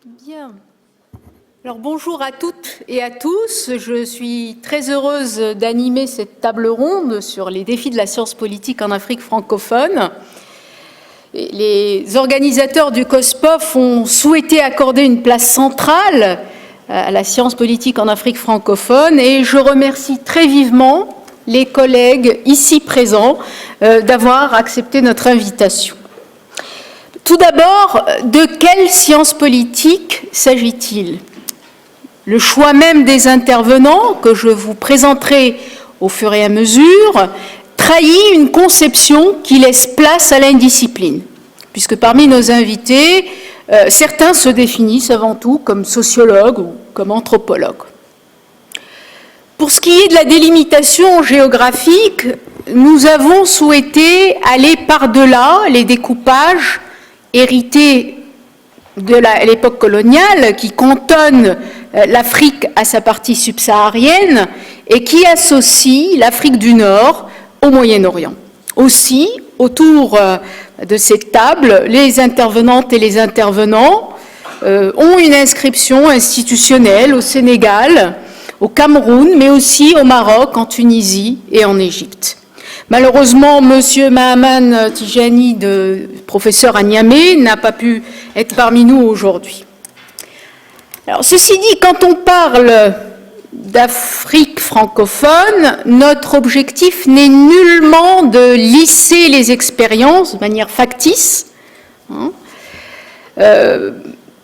Bien. Alors bonjour à toutes et à tous. Je suis très heureuse d'animer cette table ronde sur les défis de la science politique en Afrique francophone. Les organisateurs du COSPOF ont souhaité accorder une place centrale à la science politique en Afrique francophone et je remercie très vivement les collègues ici présents d'avoir accepté notre invitation. Tout d'abord, de quelle science politique s'agit-il? Le choix même des intervenants, que je vous présenterai au fur et à mesure, trahit une conception qui laisse place à l'indiscipline, puisque parmi nos invités, certains se définissent avant tout comme sociologues ou comme anthropologues. Pour ce qui est de la délimitation géographique, nous avons souhaité aller par-delà les découpages hérités de l'époque coloniale qui cantonne l'Afrique à sa partie subsaharienne et qui associe l'Afrique du Nord au Moyen-Orient. Aussi, autour de cette table, les intervenantes et les intervenants ont une inscription institutionnelle au Sénégal, au Cameroun, mais aussi au Maroc, en Tunisie et en Égypte. Malheureusement, M. Mahaman Tijani, professeur à Niamey, n'a pas pu être parmi nous aujourd'hui. Alors, ceci dit, quand on parle d'Afrique francophone, notre objectif n'est nullement de lisser les expériences de manière factice.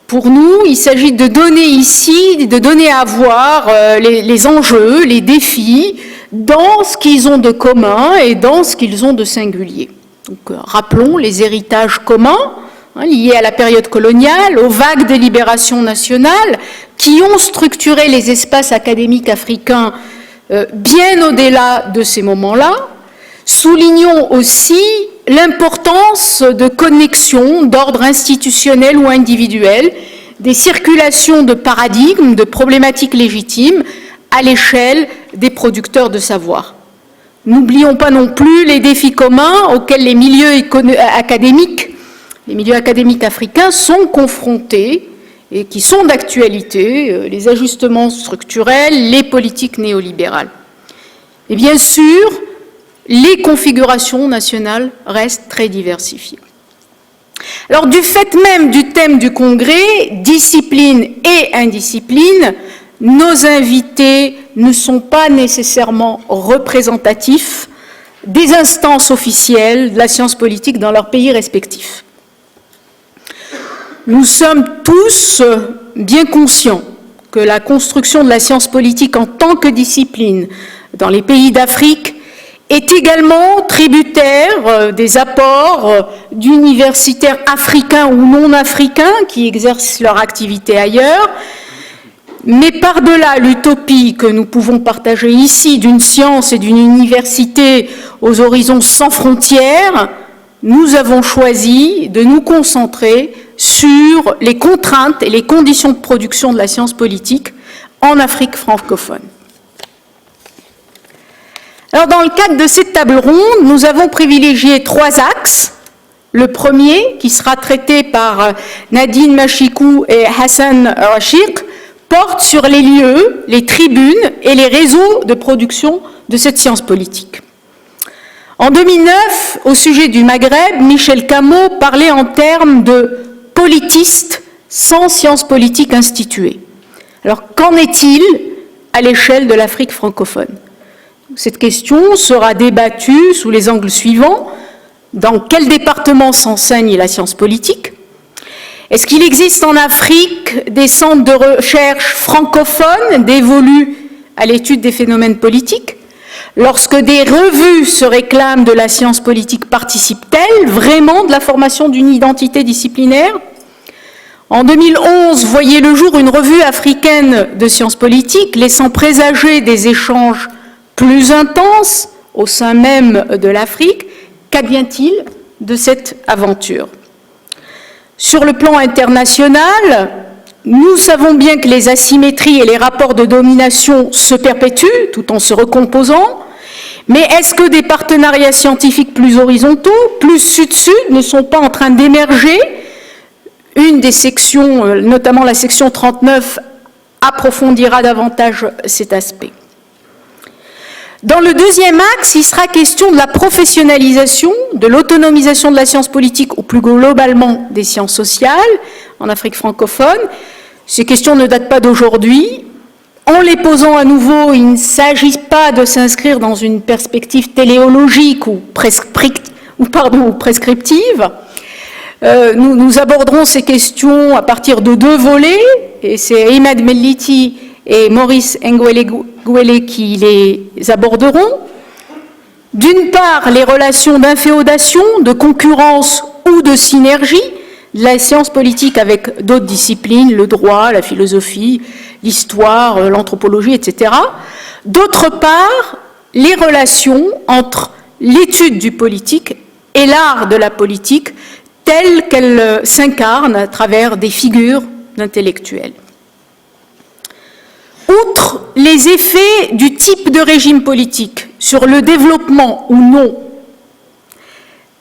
Pour nous, il s'agit de donner ici, de donner à voir les enjeux, les défis, dans ce qu'ils ont de commun et dans ce qu'ils ont de singulier. Donc, rappelons les héritages communs liés à la période coloniale, aux vagues de libération nationale qui ont structuré les espaces académiques africains bien au-delà de ces moments-là. Soulignons aussi l'importance de connexions d'ordre institutionnel ou individuel, des circulations de paradigmes, de problématiques légitimes à l'échelle des producteurs de savoir. N'oublions pas non plus les défis communs auxquels les milieux académiques africains sont confrontés et qui sont d'actualité, les ajustements structurels, les politiques néolibérales. Et bien sûr, les configurations nationales restent très diversifiées. Alors, du fait même du thème du congrès, discipline et indiscipline, nos invités ne sont pas nécessairement représentatifs des instances officielles de la science politique dans leurs pays respectifs. Nous sommes tous bien conscients que la construction de la science politique en tant que discipline dans les pays d'Afrique est également tributaire des apports d'universitaires africains ou non africains qui exercent leur activité ailleurs. Mais par-delà l'utopie que nous pouvons partager ici d'une science et d'une université aux horizons sans frontières, nous avons choisi de nous concentrer sur les contraintes et les conditions de production de la science politique en Afrique francophone. Alors, dans le cadre de cette table ronde, nous avons privilégié 3 axes. Le premier, qui sera traité par Nadine Machikou et Hassan Rashid, porte sur les lieux, les tribunes et les réseaux de production de cette science politique. En 2009, au sujet du Maghreb, Michel Camot parlait en termes de politistes sans science politique instituée. Alors, qu'en est-il à l'échelle de l'Afrique francophone? Cette question sera débattue sous les angles suivants. Dans quel département s'enseigne la science politique? Est-ce qu'il existe en Afrique des centres de recherche francophones dévolus à l'étude des phénomènes politiques? Lorsque des revues se réclament de la science politique, participent-elles vraiment de la formation d'une identité disciplinaire? En 2011, voyait le jour une revue africaine de sciences politiques, laissant présager des échanges plus intenses au sein même de l'Afrique. Qu'advient-il de cette aventure? Sur le plan international, nous savons bien que les asymétries et les rapports de domination se perpétuent tout en se recomposant, mais est-ce que des partenariats scientifiques plus horizontaux, plus sud-sud, ne sont pas en train d'émerger l'une des sections, notamment la section 39, approfondira davantage cet aspect. Dans le deuxième axe, il sera question de la professionnalisation, de l'autonomisation de la science politique ou plus globalement des sciences sociales en Afrique francophone. Ces questions ne datent pas d'aujourd'hui. En les posant à nouveau, il ne s'agit pas de s'inscrire dans une perspective téléologique ou prescriptive. Nous aborderons ces questions à partir de deux volets, et c'est Imad Melliti et Maurice Ngwele qui les aborderont. D'une part, les relations d'inféodation, de concurrence ou de synergie de la science politique avec d'autres disciplines, le droit, la philosophie, l'histoire, l'anthropologie, etc. D'autre part, les relations entre l'étude du politique et l'art de la politique telle qu'elle s'incarne à travers des figures d'intellectuels. Outre les effets du type de régime politique sur le développement ou non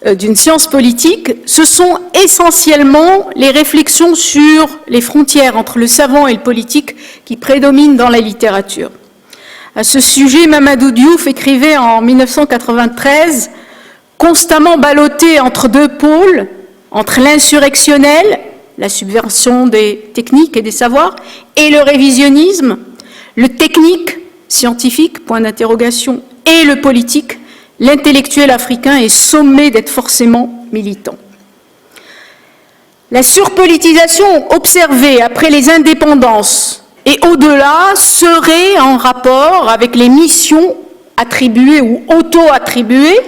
d'une science politique, ce sont essentiellement les réflexions sur les frontières entre le savant et le politique qui prédominent dans la littérature. À ce sujet, Mamadou Diouf écrivait en 1993 « Constamment ballotté entre deux pôles, entre l'insurrectionnel, la subversion des techniques et des savoirs, et le révisionnisme, le technique, scientifique, point d'interrogation, et le politique, l'intellectuel africain est sommé d'être forcément militant. » La surpolitisation observée après les indépendances et au-delà serait en rapport avec les missions attribuées ou auto-attribuées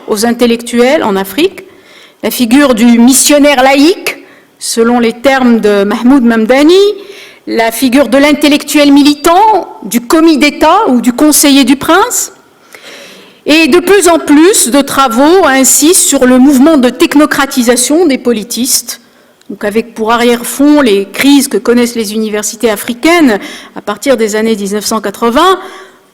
aux intellectuels en Afrique. La figure du missionnaire laïque, selon les termes de Mahmoud Mamdani, la figure de l'intellectuel militant, du commis d'État ou du conseiller du prince. Et de plus en plus de travaux insistent sur le mouvement de technocratisation des politistes, donc avec pour arrière-fond les crises que connaissent les universités africaines à partir des années 1980,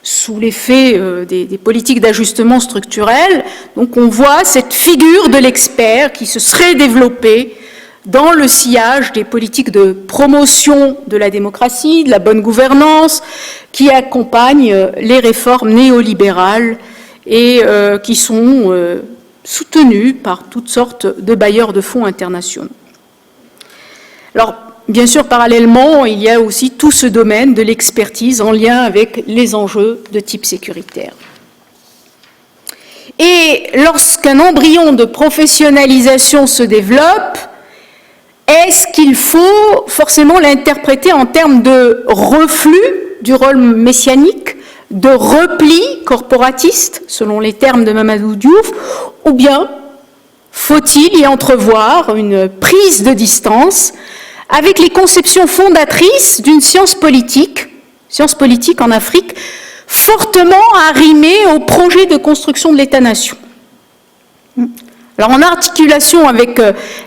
sous l'effet des politiques d'ajustement structurel. Donc on voit cette figure de l'expert qui se serait développée dans le sillage des politiques de promotion de la démocratie, de la bonne gouvernance, qui accompagnent les réformes néolibérales et qui sont soutenues par toutes sortes de bailleurs de fonds internationaux. Alors, bien sûr, parallèlement, il y a aussi tout ce domaine de l'expertise en lien avec les enjeux de type sécuritaire. Et lorsqu'un embryon de professionnalisation se développe, est-ce qu'il faut forcément l'interpréter en termes de reflux du rôle messianique, de repli corporatiste, selon les termes de Mamadou Diouf, ou bien faut-il y entrevoir une prise de distance avec les conceptions fondatrices d'une science politique en Afrique, fortement arrimée au projet de construction de l'État-nation. Alors, en articulation avec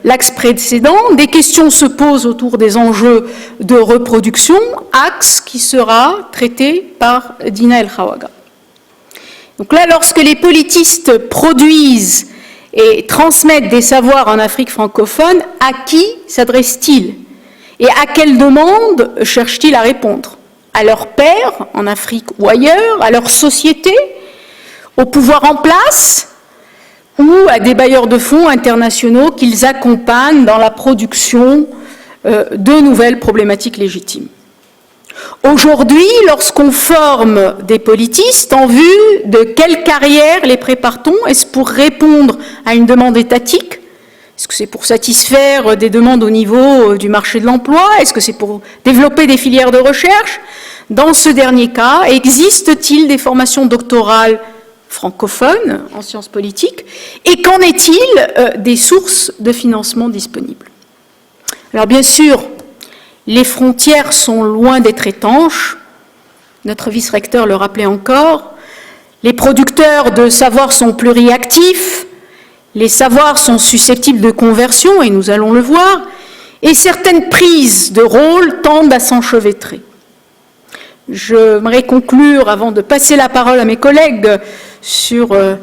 l'axe précédent, des questions se posent autour des enjeux de reproduction, axe qui sera traité par Dina El Khawaga. Donc là, lorsque les politistes produisent et transmettent des savoirs en Afrique francophone, à qui s'adressent-ils? Et à quelle demande cherchent-ils à répondre? À leurs pairs, en Afrique ou ailleurs, à leur société, au pouvoir en place, ou à des bailleurs de fonds internationaux qu'ils accompagnent dans la production de nouvelles problématiques légitimes. Aujourd'hui, lorsqu'on forme des politistes, en vue de quelle carrière les prépare-t-on? Est-ce pour répondre à une demande étatique? Est-ce que c'est pour satisfaire des demandes au niveau du marché de l'emploi? Est-ce que c'est pour développer des filières de recherche? Dans ce dernier cas, existe-t-il des formations doctorales francophones en sciences politiques? Et qu'en est-il des sources de financement disponibles? Alors bien sûr, les frontières sont loin d'être étanches. Notre vice-recteur le rappelait encore. Les producteurs de savoir sont pluriactifs. Les savoirs sont susceptibles de conversion, et nous allons le voir, et certaines prises de rôle tendent à s'enchevêtrer. J'aimerais conclure, avant de passer la parole à mes collègues, sur un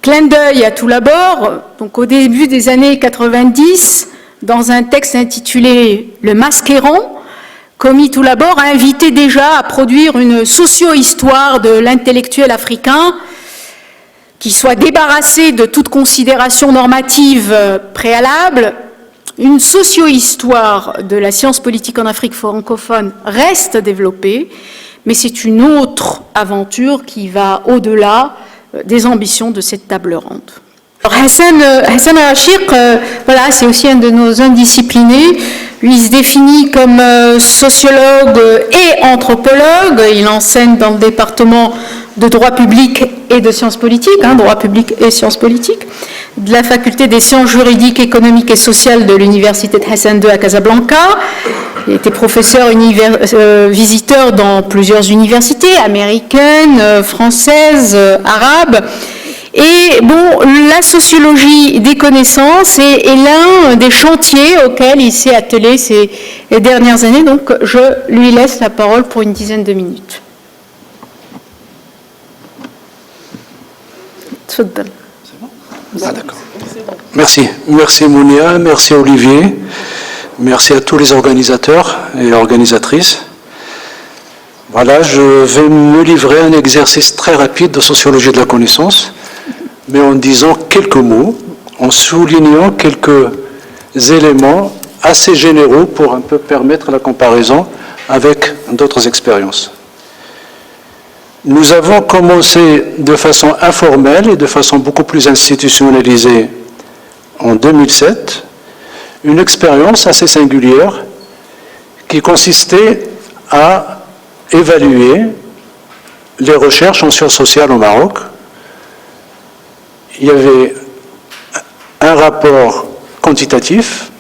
clin d'œil à tout l'abord. Donc, au début des années 90, dans un texte intitulé « Le Masquerant », commis tout d'abord, a invité déjà à produire une socio-histoire de l'intellectuel africain qui soit débarrassée de toute considération normative préalable. Une socio-histoire de la science politique en Afrique francophone reste développée, mais c'est une autre aventure qui va au-delà des ambitions de cette table ronde. Alors Hassan Rachik, voilà, c'est aussi un de nos indisciplinés. Lui, il se définit comme sociologue et anthropologue. Il enseigne dans le département de droit public et de sciences politiques, droit public et sciences politiques, de la faculté des sciences juridiques, économiques et sociales de l'université de Hassan II à Casablanca. Il était professeur visiteur dans plusieurs universités américaines, françaises, arabes. Et bon, la sociologie des connaissances est l'un des chantiers auxquels il s'est attelé ces dernières années. Donc, je lui laisse la parole pour une dizaine de minutes. C'est bon ? Ah, d'accord. Merci. Merci Mounia, merci Olivier, merci à tous les organisateurs et organisatrices. Voilà, je vais me livrer à un exercice très rapide de sociologie de la connaissance, mais en disant quelques mots, en soulignant quelques éléments assez généraux pour un peu permettre la comparaison avec d'autres expériences. Nous avons commencé de façon informelle et de façon beaucoup plus institutionnalisée en 2007, une expérience assez singulière qui consistait à évaluer les recherches en sciences sociales au Maroc. Il y avait un rapport quantitatif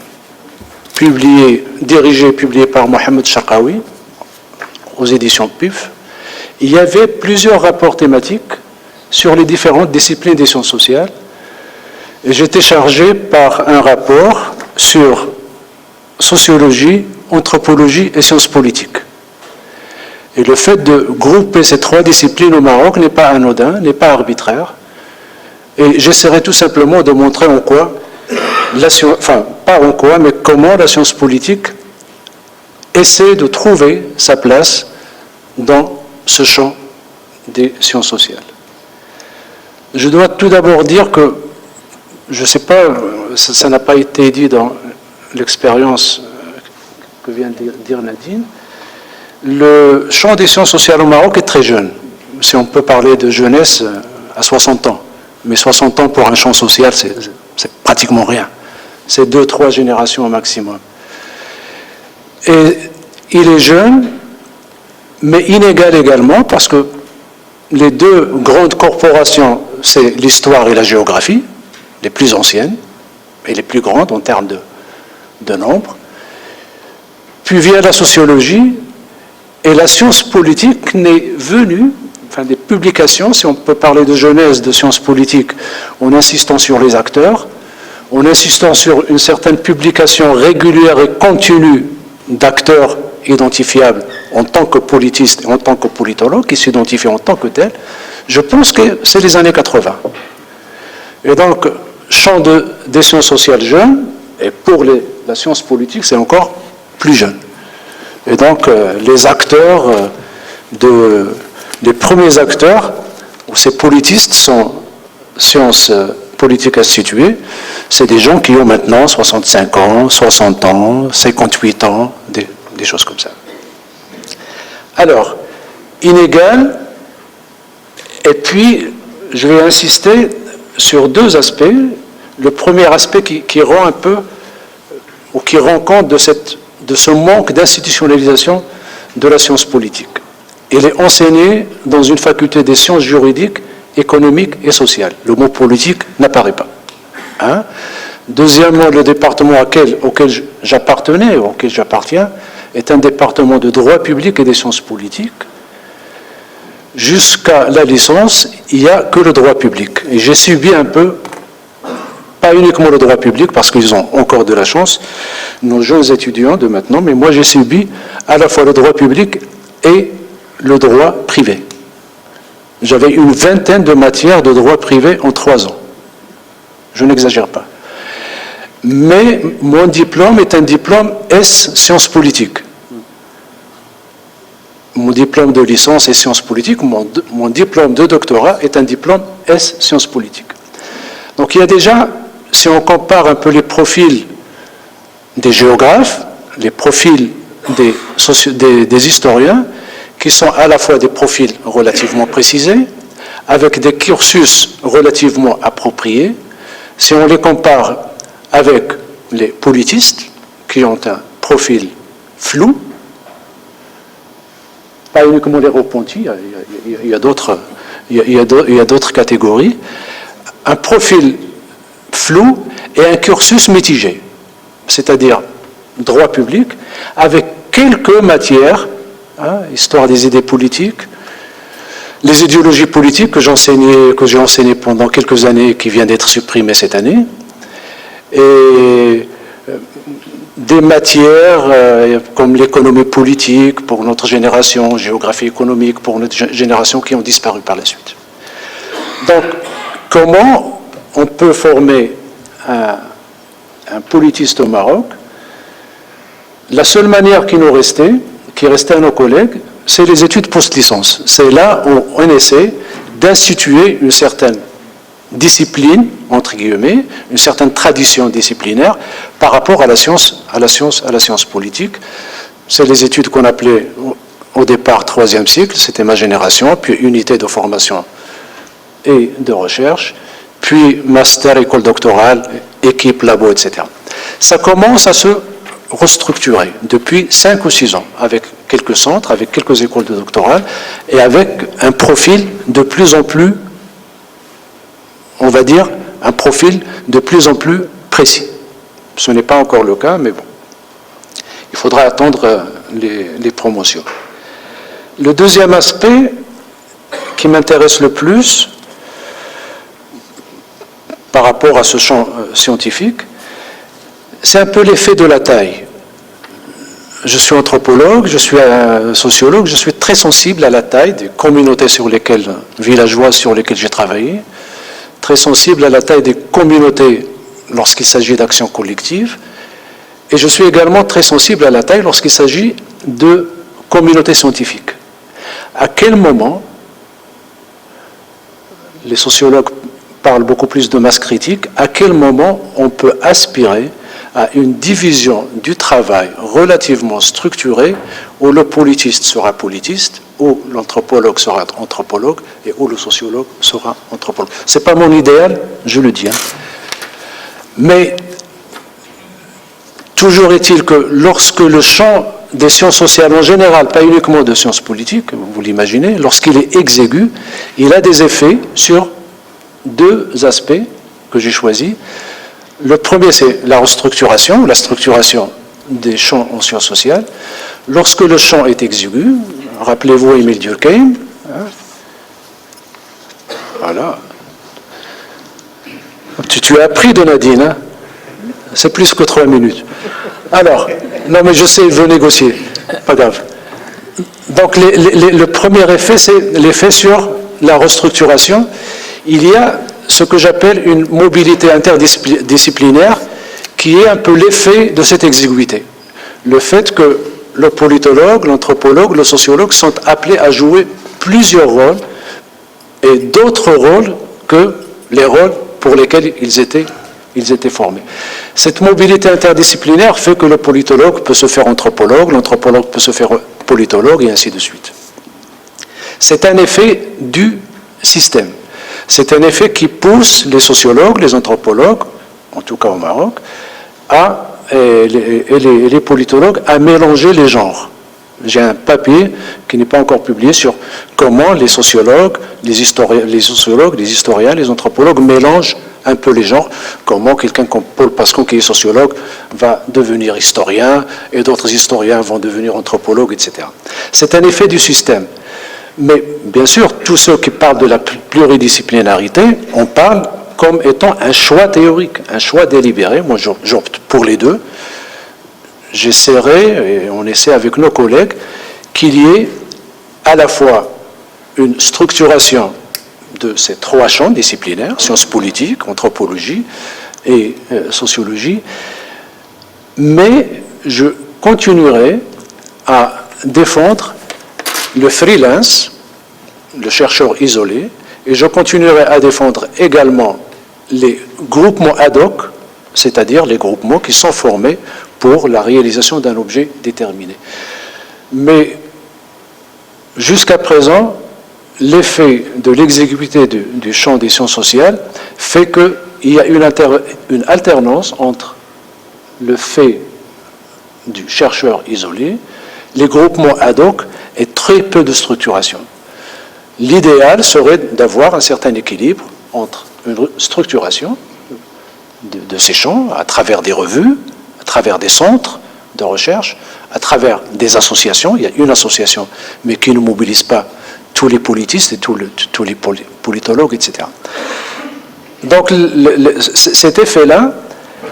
dirigé et publié par Mohamed Chakaoui aux éditions PUF. Il y avait plusieurs rapports thématiques sur les différentes disciplines des sciences sociales. Et j'étais chargé par un rapport sur sociologie, anthropologie et sciences politiques. Et le fait de grouper ces trois disciplines au Maroc n'est pas anodin, n'est pas arbitraire. Et j'essaierai tout simplement de montrer en quoi, pas en quoi, mais comment la science politique essaie de trouver sa place dans ce champ des sciences sociales. Je dois tout d'abord dire que, je ne sais pas, ça n'a pas été dit dans l'expérience que vient de dire Nadine, le champ des sciences sociales au Maroc est très jeune. Si on peut parler de jeunesse à 60 ans. Mais 60 ans pour un champ social, c'est pratiquement rien. C'est 2-3 générations au maximum. Et il est jeune, mais inégal également, parce que les deux grandes corporations, c'est l'histoire et la géographie, les plus anciennes et les plus grandes en termes de nombre. Puis vient la sociologie, et la science politique n'est venue, des publications, si on peut parler de genèse de sciences politiques, en insistant sur les acteurs, en insistant sur une certaine publication régulière et continue d'acteurs identifiables en tant que politistes et en tant que politologues, qui s'identifient en tant que tels, je pense que c'est les années 80. Et donc, champ des sciences sociales jeunes, et pour la science politique, c'est encore plus jeune. Et donc, les acteurs les premiers acteurs, ou ces politistes sont sciences politiques instituées, c'est des gens qui ont maintenant 65 ans, 60 ans, 58 ans, des choses comme ça. Alors, inégal, et puis je vais insister sur deux aspects. Le premier aspect qui rend un peu, ou qui rend compte de ce manque d'institutionnalisation de la science politique. Il est enseigné dans une faculté des sciences juridiques, économiques et sociales. Le mot politique n'apparaît pas. Deuxièmement, le département auquel j'appartenais, auquel j'appartiens, est un département de droit public et des sciences politiques. Jusqu'à la licence, il n'y a que le droit public. Et j'ai subi un peu, pas uniquement le droit public, parce qu'ils ont encore de la chance, nos jeunes étudiants de maintenant, mais moi j'ai subi à la fois le droit public et le droit privé. J'avais une vingtaine de matières de droit privé en 3 ans. Je n'exagère pas. mais mon diplôme est un diplôme S sciences politiques. Mon diplôme de licence est sciences politiques, mon diplôme de doctorat est un diplôme S sciences politiques. Donc il y a déjà, si on compare un peu les profils des géographes, les profils des historiens, qui sont à la fois des profils relativement précisés, avec des cursus relativement appropriés. Si on les compare avec les politistes, qui ont un profil flou, pas uniquement les repentis, il y a d'autres catégories, un profil flou et un cursus mitigé, c'est-à-dire droit public, avec quelques matières, histoire des idées politiques, les idéologies politiques que j'ai enseignées pendant quelques années et qui viennent d'être supprimées cette année, et des matières comme l'économie politique pour notre génération, géographie économique pour notre génération qui ont disparu par la suite. Donc, comment on peut former un politiste au Maroc? La seule manière qui restait à nos collègues, c'est les études post-licence. C'est là où on essaie d'instituer une certaine discipline, entre guillemets, une certaine tradition disciplinaire par rapport à la science politique. C'est les études qu'on appelait au départ troisième cycle, c'était ma génération, puis unité de formation et de recherche, puis master, école doctorale, équipe, labo, etc. Ça commence à se restructurer depuis 5 ou 6 ans, avec quelques centres, avec quelques écoles de doctorat, et avec un profil de plus en plus, on va dire, un profil de plus en plus précis. Ce n'est pas encore le cas, mais bon. Il faudra attendre les promotions. Le deuxième aspect qui m'intéresse le plus par rapport à ce champ scientifique, c'est un peu l'effet de la taille. Je suis anthropologue, je suis sociologue, je suis très sensible à la taille des communautés villageoises sur lesquelles j'ai travaillé, très sensible à la taille des communautés lorsqu'il s'agit d'actions collectives, et je suis également très sensible à la taille lorsqu'il s'agit de communautés scientifiques. À quel moment, les sociologues parlent beaucoup plus de masse critique, à quel moment on peut aspirer à une division du travail relativement structurée où le politiste sera politiste, où l'anthropologue sera anthropologue et où le sociologue sera anthropologue. Ce n'est pas mon idéal, je le dis. Mais toujours est-il que lorsque le champ des sciences sociales en général, pas uniquement de sciences politiques, vous l'imaginez, lorsqu'il est exigu, il a des effets sur 2 aspects que j'ai choisis. Le premier, c'est la restructuration, la structuration des champs en sciences sociales. Lorsque le champ est exigu, rappelez-vous Émile Durkheim, voilà. Tu as appris de Nadine, hein? C'est plus que 3 minutes. Alors, non mais je sais, je veux négocier, pas grave. Donc le premier effet, c'est l'effet sur la restructuration. Il y a ce que j'appelle une mobilité interdisciplinaire qui est un peu l'effet de cette exiguïté. Le fait que le politologue, l'anthropologue, le sociologue sont appelés à jouer plusieurs rôles et d'autres rôles que les rôles pour lesquels ils étaient formés. Cette mobilité interdisciplinaire fait que le politologue peut se faire anthropologue, l'anthropologue peut se faire politologue et ainsi de suite. C'est un effet du système. C'est un effet qui pousse les sociologues, les anthropologues, en tout cas au Maroc, et les politologues à mélanger les genres. J'ai un papier qui n'est pas encore publié sur comment les sociologues, les historiens, les anthropologues mélangent un peu les genres, comment quelqu'un comme Paul Pascon, qui est sociologue, va devenir historien, et d'autres historiens vont devenir anthropologues, etc. C'est un effet du système. Mais bien sûr, tous ceux qui parlent de la pluridisciplinarité, on parle comme étant un choix théorique, un choix délibéré. Moi, j'opte pour les deux. J'essaierai, et on essaie avec nos collègues, qu'il y ait à la fois une structuration de ces 3 champs disciplinaires, sciences politiques, anthropologie, et sociologie, mais je continuerai à défendre le freelance, le chercheur isolé, et je continuerai à défendre également les groupements ad hoc, c'est-à-dire les groupements qui sont formés pour la réalisation d'un objet déterminé. Mais jusqu'à présent, l'effet de l'exiguïté du champ des sciences sociales fait qu'il y a une alternance entre le fait du chercheur isolé, les groupements ad hoc et très peu de structuration. L'idéal serait d'avoir un certain équilibre entre une structuration de ces champs à travers des revues, à travers des centres de recherche, à travers des associations. Il y a une association, mais qui ne mobilise pas tous les politistes et tous les politologues, etc. Donc cet effet-là,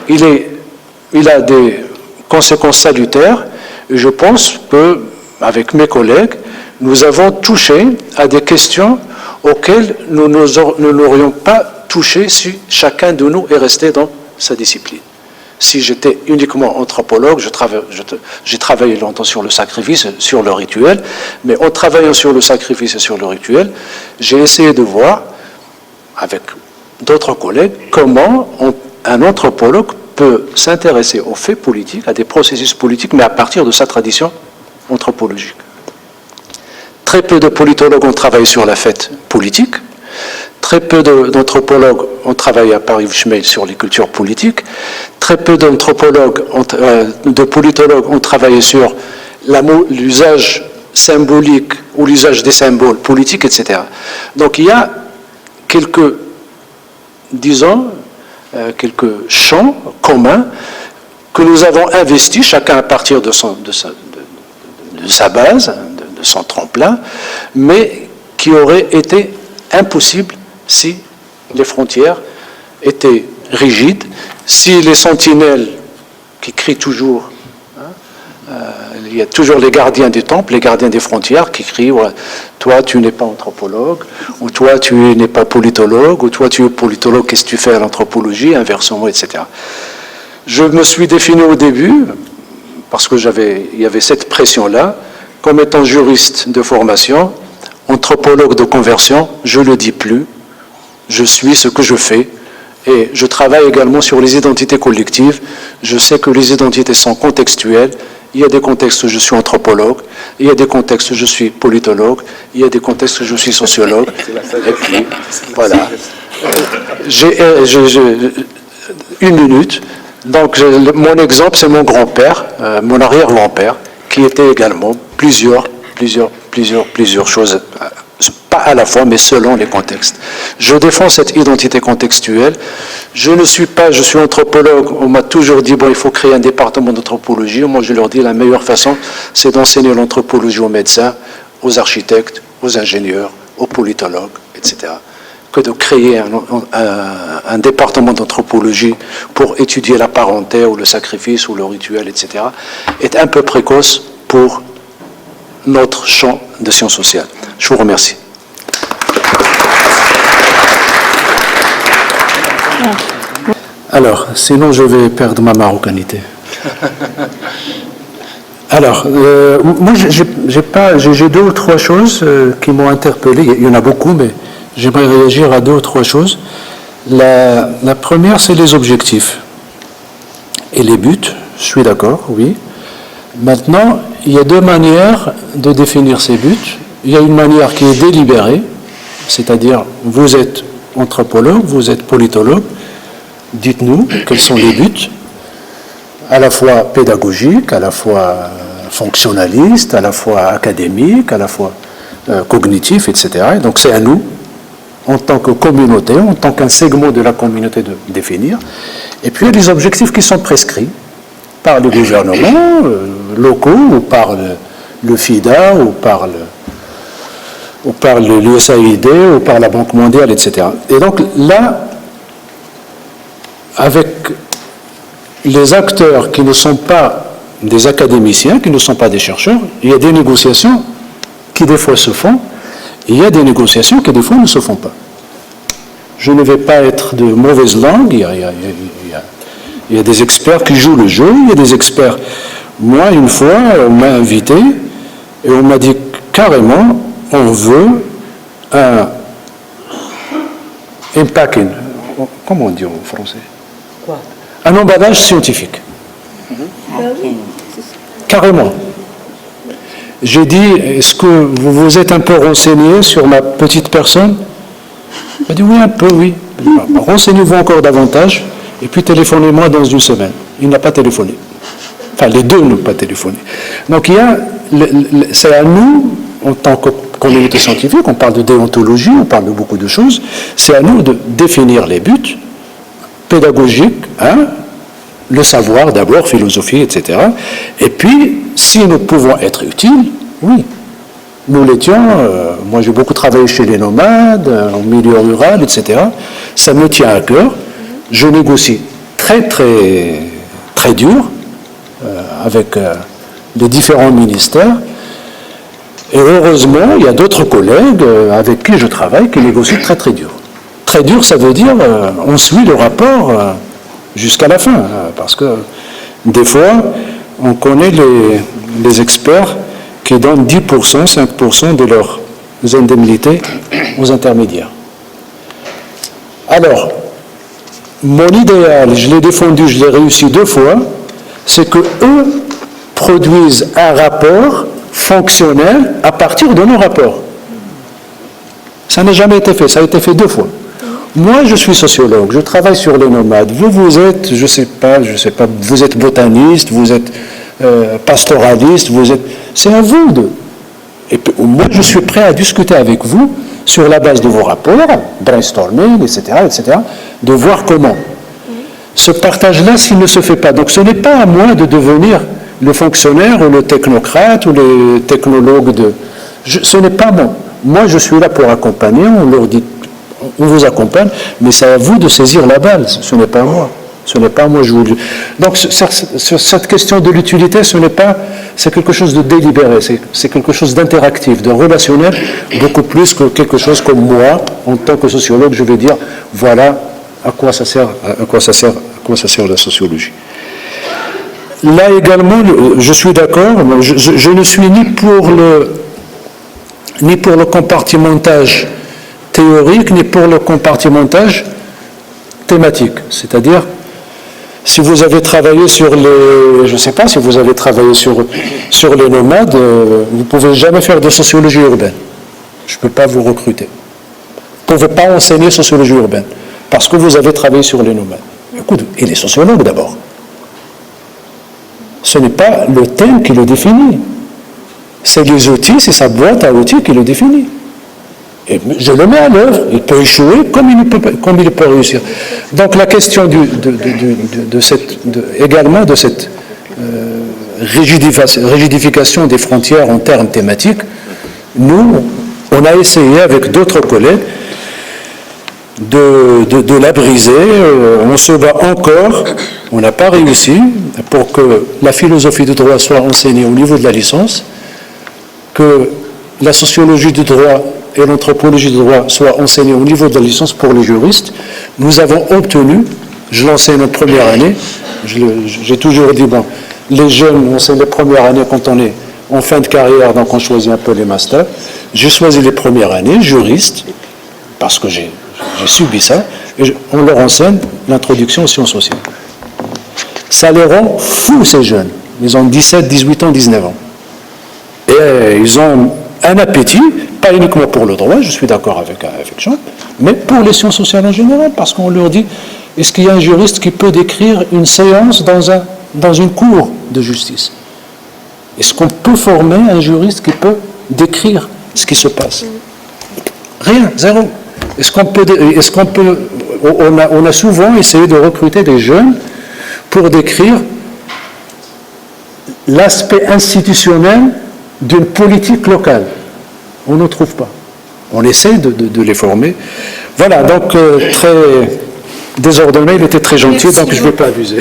il a des conséquences salutaires, et je pense qu'avec mes collègues, nous avons touché à des questions auxquelles nous n'aurions pas touché si chacun de nous est resté dans sa discipline. Si j'étais uniquement anthropologue, j'ai travaillé longtemps sur le sacrifice, sur le rituel, mais en travaillant sur le sacrifice et sur le rituel, j'ai essayé de voir, avec d'autres collègues, comment un anthropologue peut s'intéresser aux faits politiques, à des processus politiques, mais à partir de sa tradition anthropologique. Très peu de politologues ont travaillé sur la fête politique. Très peu d'anthropologues ont travaillé à Paris-Schmeil sur les cultures politiques. Très peu d'anthropologues, de politologues ont travaillé sur l'usage symbolique ou l'usage des symboles politiques, etc. Donc il y a quelques champs communs que nous avons investis, chacun à partir de sa base, de son tremplin, mais qui auraient été impossibles si les frontières étaient rigides, si les sentinelles qui crient toujours, il y a toujours les gardiens du temple, les gardiens des frontières qui crient « toi tu n'es pas anthropologue » ou « toi tu n'es pas politologue » ou « toi tu es politologue, qu'est-ce que tu fais à l'anthropologie » inversement, etc. Je me suis défini au début, parce qu'il y avait cette pression-là, comme étant juriste de formation, anthropologue de conversion, je ne le dis plus, je suis ce que je fais, et je travaille également sur les identités collectives. Je sais que les identités sont contextuelles. Il y a des contextes où je suis anthropologue, il y a des contextes où je suis politologue, il y a des contextes où je suis sociologue. Et puis, voilà. J'ai une minute. Donc, mon exemple, c'est mon grand-père, mon arrière-grand-père, qui était également plusieurs choses, pas à la fois, mais selon les contextes. Je défends cette identité contextuelle. Je suis anthropologue, on m'a toujours dit, il faut créer un département d'anthropologie. Moi, je leur dis, la meilleure façon, c'est d'enseigner l'anthropologie aux médecins, aux architectes, aux ingénieurs, aux politologues, etc., que de créer un département d'anthropologie pour étudier la parenté ou le sacrifice ou le rituel, etc., est un peu précoce pour notre champ de sciences sociales. Je vous remercie. Alors, sinon je vais perdre ma marocanité. Alors, moi j'ai deux ou trois choses qui m'ont interpellé. Il y en a beaucoup, mais j'aimerais réagir à deux ou trois choses. La première, c'est les objectifs et les buts. Je suis d'accord, oui. Maintenant, il y a deux manières de définir ces buts. Il y a une manière qui est délibérée, c'est-à-dire vous êtes anthropologue, vous êtes politologue, dites-nous quels sont les buts, à la fois pédagogiques, à la fois fonctionnalistes, à la fois académiques, à la fois cognitifs, etc. Et donc c'est à nous, en tant que communauté, en tant qu'un segment de la communauté, de définir. Et puis il y a des objectifs qui sont prescrits par les gouvernements locaux, ou par le FIDA, ou par l'USAID, ou par la Banque mondiale, etc. Et donc là, avec les acteurs qui ne sont pas des académiciens, qui ne sont pas des chercheurs, il y a des négociations qui des fois se font, et il y a des négociations qui des fois ne se font pas. Je ne vais pas être de mauvaise langue, il y a Il y a des experts qui jouent le jeu, il y a des experts. Moi, une fois, on m'a invité et on m'a dit carrément, on veut un packing. Comment on dit en français? Quoi? Un emballage scientifique. Carrément. J'ai dit, est-ce que vous vous êtes un peu renseigné sur ma petite personne? Il m'a dit, oui, un peu, oui. Renseignez-vous encore davantage, et puis téléphonez-moi dans une semaine. Il n'a pas téléphoné. Enfin, les deux n'ont pas téléphoné. Donc, c'est à nous, en tant que communauté scientifique, on parle de déontologie, on parle de beaucoup de choses, c'est à nous de définir les buts pédagogiques, le savoir d'abord, philosophie, etc. Et puis, si nous pouvons être utiles, oui. Nous l'étions, moi j'ai beaucoup travaillé chez les nomades, en milieu rural, etc. Ça me tient à cœur. Je négocie très, très, très dur avec les différents ministères. Et heureusement, il y a d'autres collègues avec qui je travaille qui négocient très, très dur. Très dur, ça veut dire on suit le rapport jusqu'à la fin. Parce que des fois, on connaît les experts qui donnent 10%, 5% de leurs indemnités aux intermédiaires. Alors, mon idéal, je l'ai défendu, je l'ai réussi 2 fois, c'est que eux produisent un rapport fonctionnel à partir de nos rapports. Ça n'a jamais été fait, ça a été fait 2 fois. Moi, je suis sociologue, je travaille sur les nomades. Vous êtes, je sais pas, vous êtes botaniste, vous êtes pastoraliste, c'est à vous de... Et puis, moi, je suis prêt à discuter avec vous sur la base de vos rapports, brainstorming, etc., de voir comment. Ce partage-là, s'il ne se fait pas. Donc, ce n'est pas à moi de devenir le fonctionnaire ou le technocrate ou le technologue ce n'est pas moi. Moi, je suis là pour accompagner, on leur dit, on vous accompagne, mais c'est à vous de saisir la balle, ce n'est pas moi. Ce n'est pas moi, je vous le dis. Donc, sur cette question de l'utilité, c'est quelque chose de délibéré, c'est quelque chose d'interactif, de relationnel, beaucoup plus que quelque chose comme moi, en tant que sociologue, je vais dire, voilà à quoi ça sert la sociologie. Là également, je suis d'accord, je ne suis ni pour le compartimentage théorique, ni pour le compartimentage thématique, c'est-à-dire si vous avez travaillé sur les... Je ne sais pas si vous avez travaillé sur les nomades, vous ne pouvez jamais faire de sociologie urbaine. Je ne peux pas vous recruter. Vous ne pouvez pas enseigner sociologie urbaine, parce que vous avez travaillé sur les nomades. Écoute, il est sociologue d'abord. Ce n'est pas le thème qui le définit. C'est les outils, c'est sa boîte à outils qui le définit. Et je le mets à l'œuvre, il peut échouer comme il peut réussir. Donc la question également de cette rigidification des frontières en termes thématiques, nous, on a essayé avec d'autres collègues de la briser. On se bat encore, on n'a pas réussi pour que la philosophie du droit soit enseignée au niveau de la licence, que la sociologie du droit et l'anthropologie du droit soient enseignées au niveau de la licence pour les juristes. Nous avons obtenu, je l'enseigne en première année, j'ai toujours dit, bon, les jeunes, on sait les premières années quand on est en fin de carrière, donc on choisit un peu les masters. J'ai choisi les premières années, juristes, parce que j'ai subi ça, et on leur enseigne l'introduction aux sciences sociales. Ça les rend fous, ces jeunes. Ils ont 17, 18 ans, 19 ans. Et ils ont un appétit, pas uniquement pour le droit, je suis d'accord avec Jean, mais pour les sciences sociales en général, parce qu'on leur dit, est-ce qu'il y a un juriste qui peut décrire une séance dans une cour de justice? Est-ce qu'on peut former un juriste qui peut décrire ce qui se passe? Rien, zéro. On a souvent essayé de recruter des jeunes pour décrire l'aspect institutionnel d'une politique locale. On ne trouve pas. On essaie de les former. Voilà, donc très désordonné, il était très gentil, donc je ne vais pas abuser.